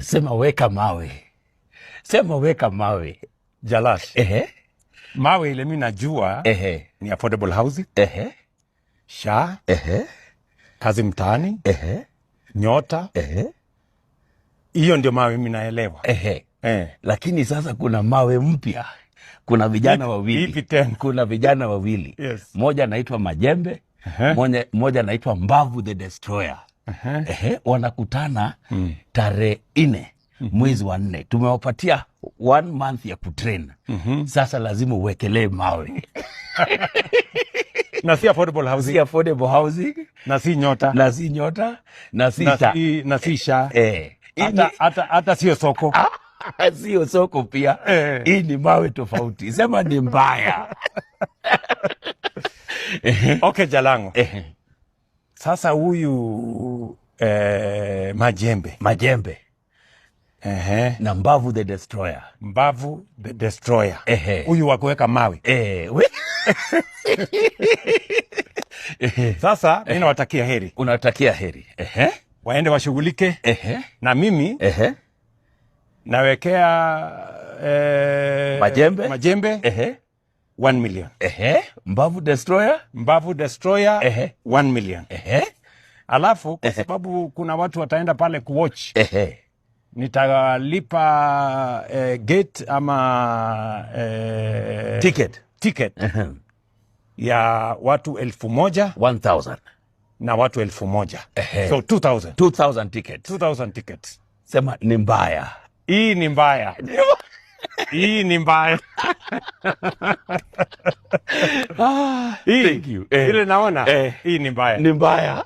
Sema weka mawe. Sema weka mawe. Jalash. Mawe ile mimi najua ni affordable housing. SHA. Kazi mtaani. Nyota. Hiyo ndio mawe mimi naelewa. Lakini sasa kuna mawe mpya. Kuna vijana wawili. Ipi tena? Kuna vijana wawili. Yes. Moja anaitwa Majembe, moja anaitwa Mbavu the Destroyer. Wanakutana tarehe 4 mwezi wa 4. Tumewapatia 1 month ya kutrain. Sasa lazima uwekelee mawe. Na si affordable housing. Si affordable housing. Na si nyota. Na si nyota. Na si na si SHA. Hata sio soko. Sio soko pia. Hii ni mawe tofauti. Sema ni mbaya. Okay, Jalango. Sasa huyu Majembe. Na Mbavu the Destroyer. Mbavu the Destroyer. Huyu wa kuweka mawe. Sasa mimi nawatakia heri. Unatakia heri. Waende washughulike. Na mimi nawekea Majembe 1 million. Mbavu Destroyer 1 million. Alafu kwa sababu kuna watu wataenda pale kuwatch, nitalipa gate ama ticket ya watu 1,000 na watu 1,000. So 2,000 tickets. 2,000 tickets. Sema ni mbaya. Hii ni mbaya. Hii ni mbaya. Thank you. Ile naona hii ni mbaya. Ni mbaya.